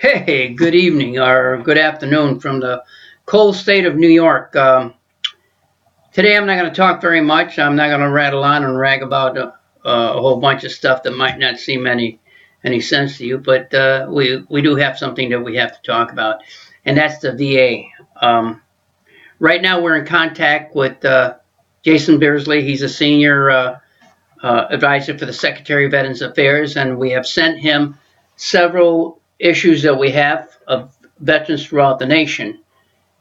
Hey, good evening or good afternoon from the cold state of New York. Today I'm not going to talk very much. I'm not going to rattle on and rag about a whole bunch of stuff that might not seem any sense to you, but we do have something that we have to talk about, and that's the VA. Right now we're in contact with Jason Beersley. He's a senior advisor for the Secretary of Veterans Affairs, and we have sent him several issues that we have of veterans throughout the nation.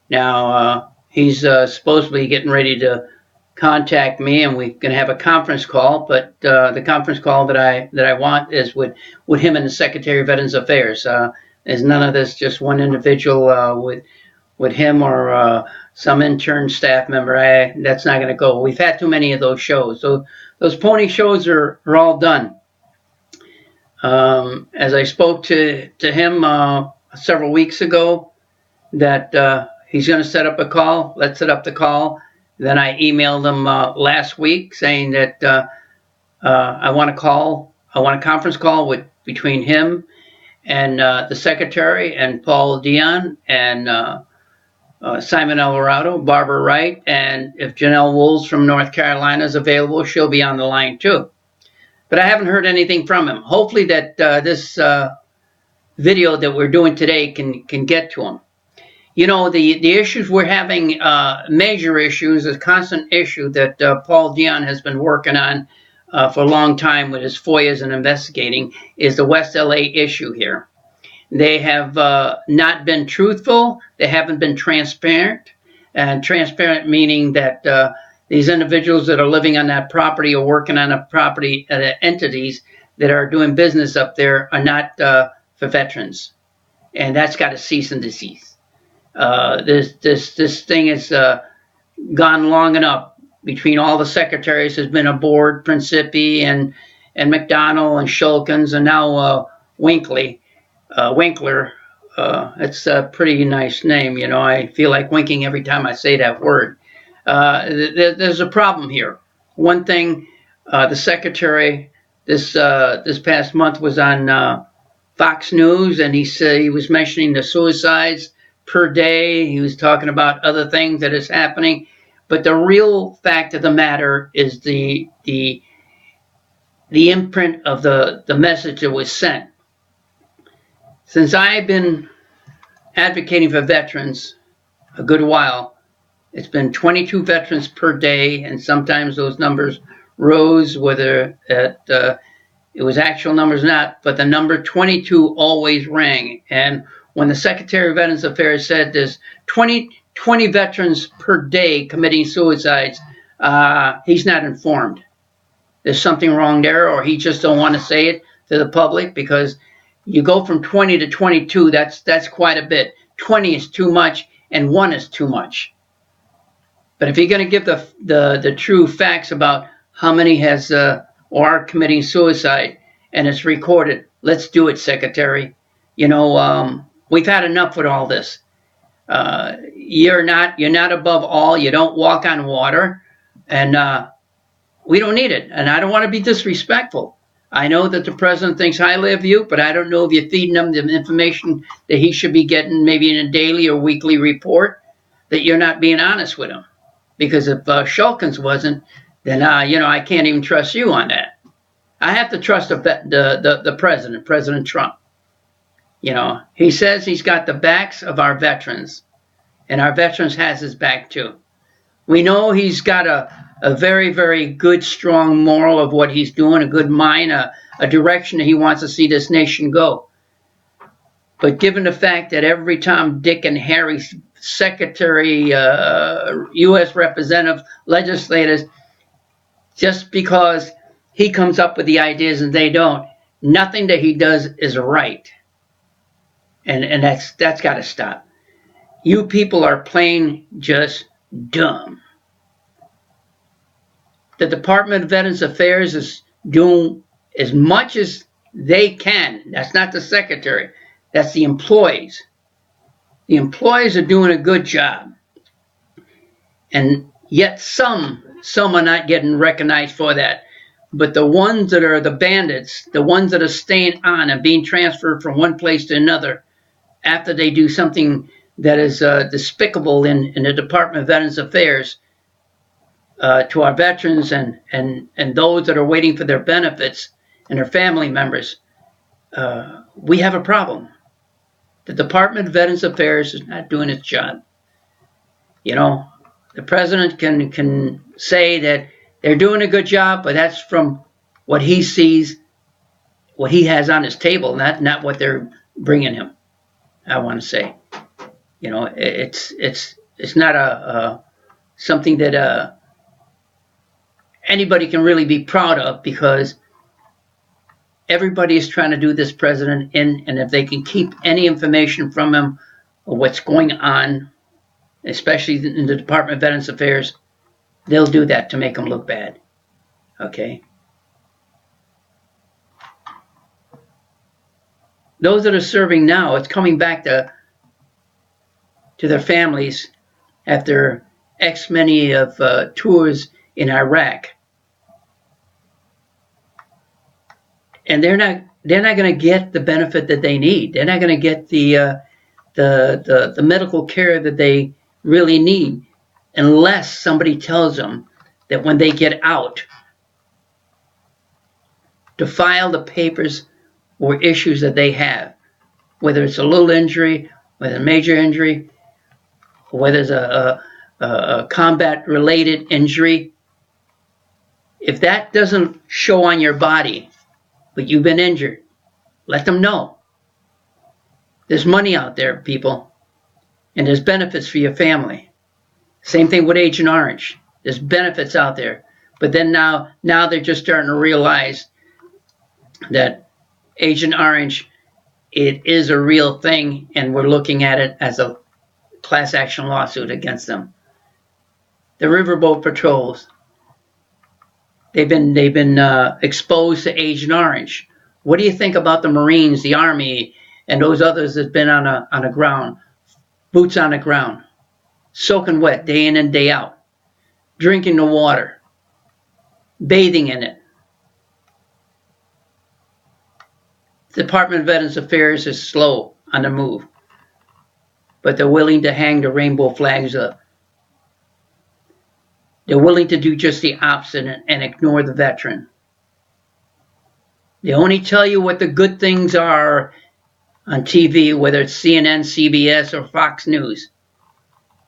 Now, he's supposedly getting ready to contact me, and we're going to have a conference call. But the conference call that I want is with him and the Secretary of Veterans Affairs. There's none of this just one individual with him or some intern staff member. That's not going to go. We've had too many of those shows. So those pony shows are all done. As I spoke to him several weeks ago, that he's going to set up a call. Let's set up the call. Then I emailed him last week saying that I want a conference call between him and the secretary and Paul Dion and Simon Alvarado, Barbara Wright, and if Janelle Wools from North Carolina is available, she'll be on the line too. But I haven't heard anything from him. Hopefully that this video that we're doing today can get to him. You know, the issues we're having, major issues, a constant issue that Paul Dion has been working on for a long time with his FOIAs and investigating is the West LA issue here. They have not been truthful. They haven't been transparent. And transparent meaning that these individuals that are living on that property or working on a property entities that are doing business up there are not for veterans. And that's got to cease and desist. This thing has gone long enough between all the secretaries. Has been a board, Principi and McDonnell and Shulkins and now Winkler. It's a pretty nice name. You know, I feel like winking every time I say that word. There's a problem here. One thing, the secretary this past month was on Fox News, and he was mentioning the suicides per day. He was talking about other things that is happening, but the real fact of the matter is the imprint of the message that was sent. Since I've been advocating for veterans a good while, it's been 22 veterans per day, and sometimes those numbers rose, whether it was actual numbers or not, but the number 22 always rang. And when the Secretary of Veterans Affairs said there's 20 veterans per day committing suicides, he's not informed. There's something wrong there, or he just don't want to say it to the public, because you go from 20 to 22, that's quite a bit. 20 is too much, and 1 is too much. But if you're going to give the true facts about how many has or are committing suicide, and it's recorded, let's do it, Secretary. You know, we've had enough with all this. You're not above all. You don't walk on water, and we don't need it. And I don't want to be disrespectful. I know that the president thinks highly of you, but I don't know if you're feeding him the information that he should be getting, maybe in a daily or weekly report, that you're not being honest with him. Because if Shulkins wasn't, then I can't even trust you on that. I have to trust the president, President Trump. You know, he says he's got the backs of our veterans, and our veterans has his back too. We know he's got a very, very good, strong moral of what he's doing, a good mind, a direction that he wants to see this nation go. But given the fact that every Tom, Dick, and Harry, secretary, U.S. representative, legislators, just because he comes up with the ideas and they don't, nothing that he does is right. And that's got to stop. You people are plain just dumb. The Department of Veterans Affairs is doing as much as they can. That's not the secretary. That's the employees. The employees are doing a good job. And yet some are not getting recognized for that. But the ones that are the bandits, the ones that are staying on and being transferred from one place to another, after they do something that is despicable in the Department of Veterans Affairs to our veterans and those that are waiting for their benefits and their family members, we have a problem. The Department of Veterans Affairs is not doing its job. You know, the president can say that they're doing a good job, but that's from what he sees, what he has on his table, not what they're bringing him. I want to say, you know, it's not a something that anybody can really be proud of, because everybody is trying to do this president in, and if they can keep any information from him or what's going on, especially in the Department of Veterans Affairs, they'll do that to make him look bad. Okay? Those that are serving now, it's coming back to their families after X many of tours in Iraq. And they're not going to get the benefit that they need. They're not going to get the medical care that they really need, unless somebody tells them that when they get out, to file the papers or issues that they have, whether it's a little injury, whether a major injury, or whether it's a combat-related injury. If that doesn't show on your body, but you've been injured, let them know. There's money out there, people, and there's benefits for your family. Same thing with Agent Orange. There's benefits out there. But then now they're just starting to realize that Agent Orange, it is a real thing, and we're looking at it as a class action lawsuit against them. The riverboat patrols, they've been exposed to Agent Orange. What do you think about the Marines, the Army, and those others that've been on the ground, boots on the ground, soaking wet day in and day out, drinking the water, bathing in it? The Department of Veterans Affairs is slow on the move, but they're willing to hang the rainbow flags up. They're willing to do just the opposite and ignore the veteran. They only tell you what the good things are on TV, whether it's CNN, CBS, or Fox News.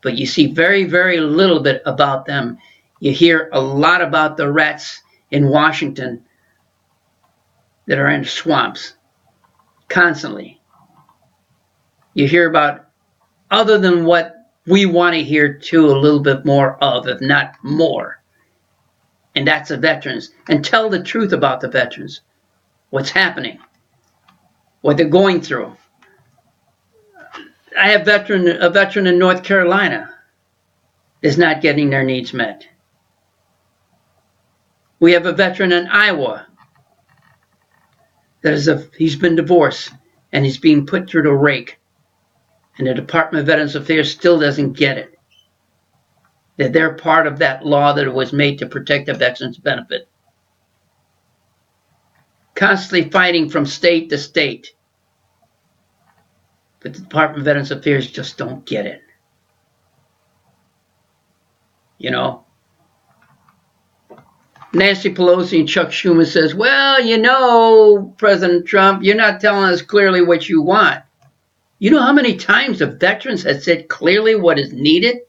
But you see very, very little bit about them. You hear a lot about the rats in Washington that are in swamps constantly. You hear about, other than what we want to hear too, a little bit more of, if not more. And that's the veterans. And tell the truth about the veterans. What's happening. What they're going through. I have a veteran in North Carolina that's not getting their needs met. We have a veteran in Iowa that he's been divorced and he's being put through the rake. And the Department of Veterans Affairs still doesn't get it. That they're part of that law that was made to protect the veterans' benefit. Constantly fighting from state to state. But the Department of Veterans Affairs just don't get it. You know? Nancy Pelosi and Chuck Schumer says, well, you know, President Trump, you're not telling us clearly what you want. You know how many times the veterans have said clearly what is needed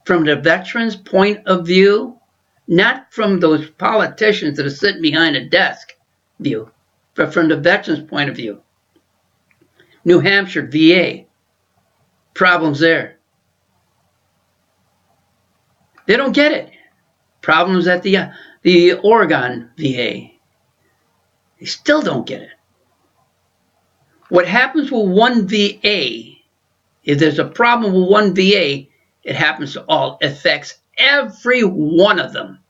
from the veterans' point of view? Not from those politicians that are sitting behind a desk view, but from the veterans' point of view. New Hampshire, VA, problems there. They don't get it. Problems at the Oregon VA. They still don't get it. What happens with one VA, if there's a problem with one VA, it happens to all. It affects every one of them.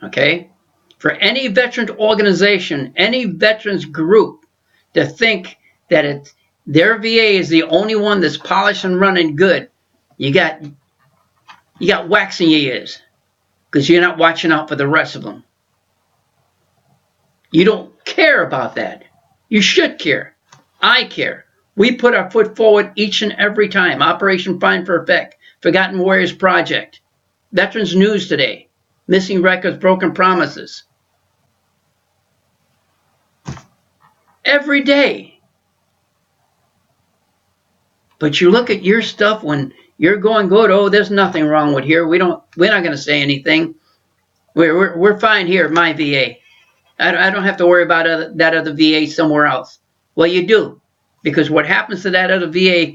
Okay? For any veterans organization, any veterans group to think that their VA is the only one that's polished and running good, you got wax in your ears because you're not watching out for the rest of them. You don't care about that. You should care. I care. We put our foot forward each and every time. Operation Find for Effect, Forgotten Warriors Project, Veterans News Today, Missing Records, Broken Promises. Every day. But you look at your stuff when you're going good. Oh, there's nothing wrong with here. We're not going to say anything. We're fine here at my VA. I don't have to worry about that other VA somewhere else. Well, you do, because what happens to that other VA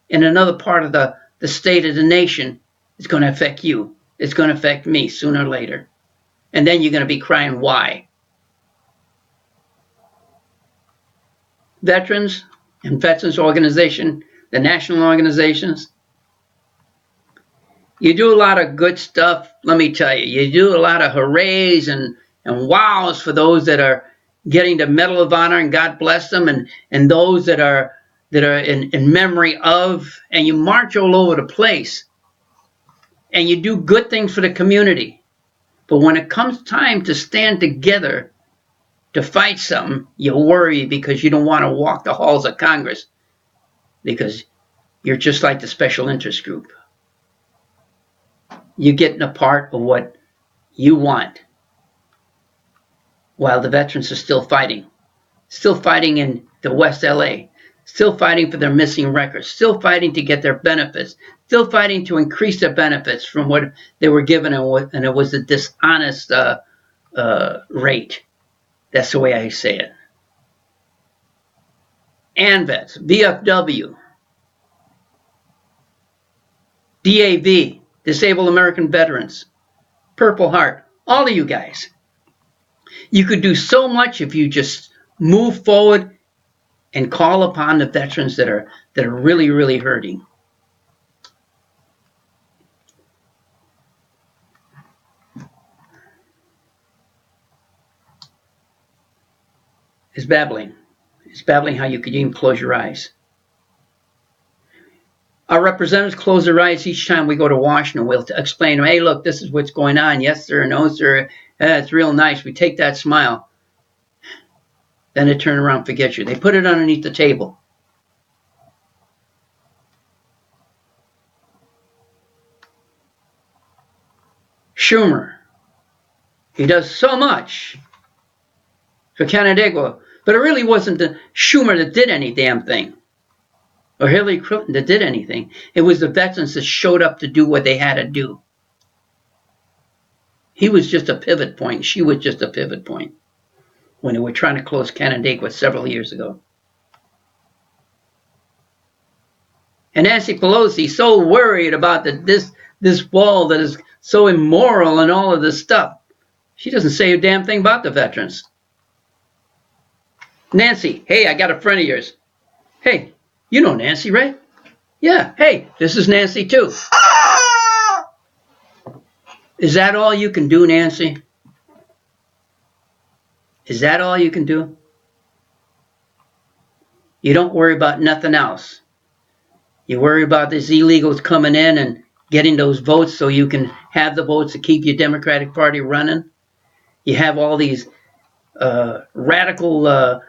in another part of the state of the nation is going to affect you. It's going to affect me sooner or later. And then you're going to be crying, why? Veterans and Veterans Organization, the national organizations, you do a lot of good stuff, let me tell you. You do a lot of hoorays and wows for those that are getting the Medal of Honor, and God bless them, and those that are in memory of, and you march all over the place. And you do good things for the community. But when it comes time to stand together to fight something, you worry because you don't want to walk the halls of Congress because you're just like the special interest group. You're getting a part of what you want while the veterans are still fighting in the West LA, still fighting for their missing records, still fighting to get their benefits, still fighting to increase their benefits from what they were given, and it was a dishonest rate. That's the way I say it. ANVETS, VFW, DAV, Disabled American Veterans, Purple Heart, all of you guys. You could do so much if you just move forward and call upon the veterans that are really, really hurting. It's babbling. It's babbling how you could even close your eyes. Our representatives close their eyes each time we go to Washington. We'll explain to them, hey, look, this is what's going on. Yes, sir. No, sir. It's real nice. We take that smile. Then they turn around and forget you. They put it underneath the table. Schumer. He does so much for Canandaigua. But it really wasn't the Schumer that did any damn thing. Or Hillary Clinton that did anything. It was the veterans that showed up to do what they had to do. He was just a pivot point. She was just a pivot point when they were trying to close Canandaigua several years ago. And Nancy Pelosi, so worried about this wall that is so immoral and all of this stuff. She doesn't say a damn thing about the veterans. Nancy, hey, I got a friend of yours. Hey, you know Nancy, right? Yeah, hey, this is Nancy too. Is that all you can do, Nancy? Is that all you can do? You don't worry about nothing else. You worry about these illegals coming in and getting those votes so you can have the votes to keep your Democratic Party running. You have all these radical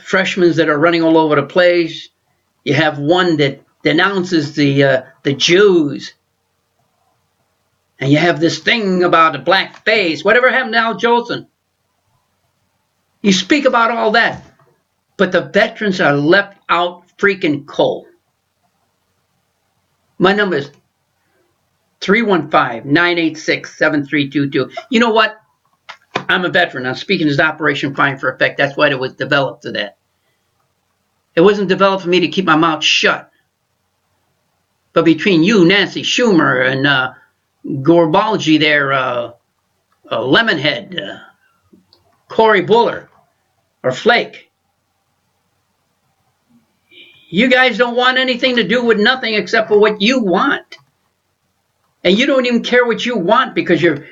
freshmen that are running all over the place. You have one that denounces the Jews. And you have this thing about the black face. Whatever happened to Al Jolson? You speak about all that. But the veterans are left out freaking cold. My number is 315-986-7322. You know what? I'm a veteran. I'm speaking as Operation Find for Effect. That's why it was developed to that. It wasn't developed for me to keep my mouth shut. But between you, Nancy Schumer, and Gorbalji there, Lemonhead, Cory Buller, or Flake, you guys don't want anything to do with nothing except for what you want. And you don't even care what you want because you're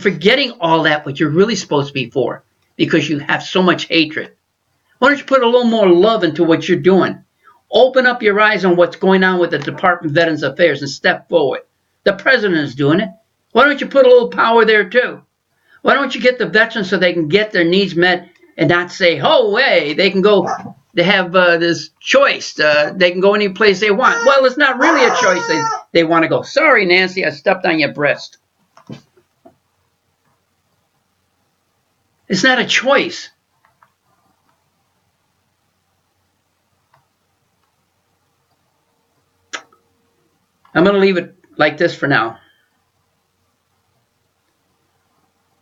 forgetting all that, what you're really supposed to be for, because you have so much hatred. Why don't you put a little more love into what you're doing? Open up your eyes on what's going on with the Department of Veterans Affairs and step forward. The president is doing it. Why don't you put a little power there too? Why don't you get the veterans so they can get their needs met and not say, oh, hey, they can go, they have this choice. They can go any place they want. Well, it's not really a choice they want to go. Sorry, Nancy, I stepped on your breast. It's not a choice. I'm going to leave it like this for now.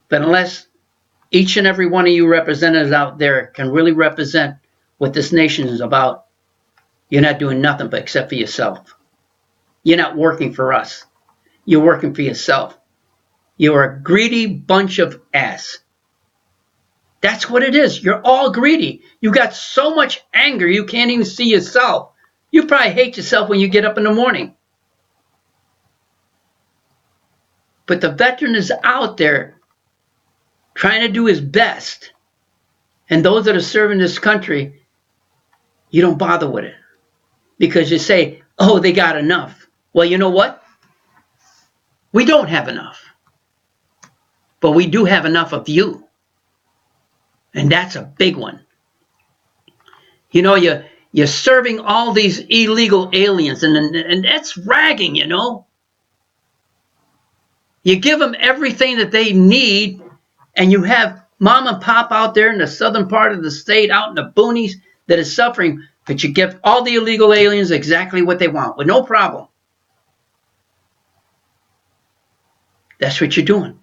But unless each and every one of you representatives out there can really represent what this nation is about, you're not doing nothing but except for yourself. You're not working for us. You're working for yourself. You're a greedy bunch of ass. That's what it is. You're all greedy. You got so much anger you can't even see yourself. You probably hate yourself when you get up in the morning. But the veteran is out there trying to do his best. And those that are serving this country, you don't bother with it. Because you say, oh, they got enough. Well, you know what? We don't have enough. But we do have enough of you. And that's a big one. You know, you're serving all these illegal aliens, and that's ragging, you know. You give them everything that they need, and you have mom and pop out there in the southern part of the state, out in the boonies, that is suffering, but you give all the illegal aliens exactly what they want, with no problem. That's what you're doing.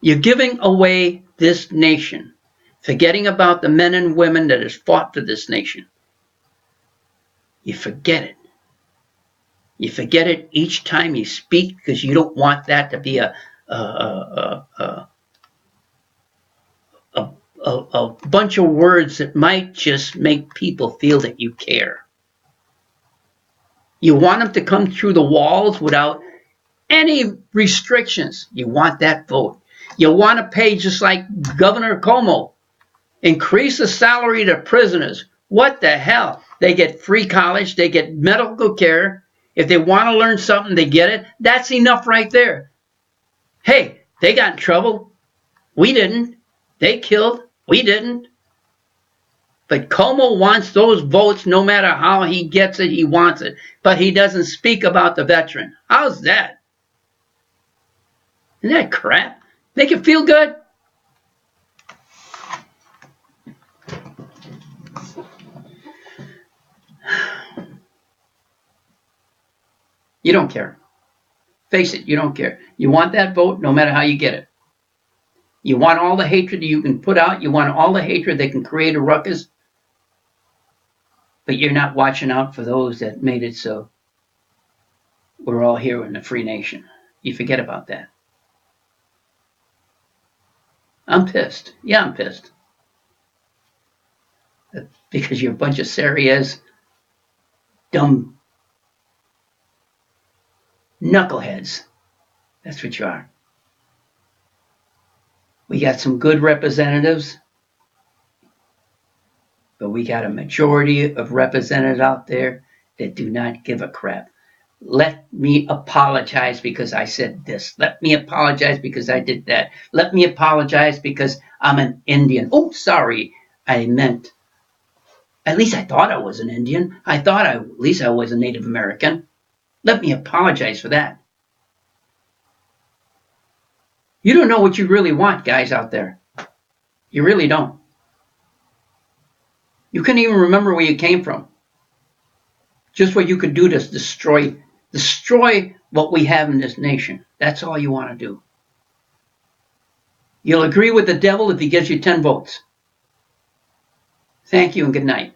You're giving away this nation, forgetting about the men and women that has fought for this nation. You forget it. You forget it each time you speak because you don't want that to be a bunch of words that might just make people feel that you care. You want them to come through the walls without any restrictions. You want that vote. You want to pay just like Governor Cuomo. Increase the salary to prisoners. What the hell? They get free college. They get medical care. If they want to learn something, they get it. That's enough right there. Hey, they got in trouble. We didn't. They killed. We didn't. But Cuomo wants those votes no matter how he gets it, he wants it. But he doesn't speak about the veteran. How's that? Isn't that crap? Make it feel good? You don't care. Face it, you don't care. You want that vote no matter how you get it. You want all the hatred you can put out. You want all the hatred that can create a ruckus. But you're not watching out for those that made it so we're all here in a free nation. You forget about that. I'm pissed. Yeah, I'm pissed. Because you're a bunch of serious, dumb knuckleheads. That's what you are. We got some good representatives, but we got a majority of representatives out there that do not give a crap. Let me apologize because I said this. Let me apologize because I did that. Let me apologize because I'm an Indian. Oh, sorry. I meant, at least I thought I was an Indian. I thought at least I was a Native American. Let me apologize for that. You don't know what you really want, guys out there. You really don't. You couldn't even remember where you came from. Just what you could do to destroy what we have in this nation. That's all you want to do. You'll agree with the devil if he gives you 10 votes. Thank you and good night.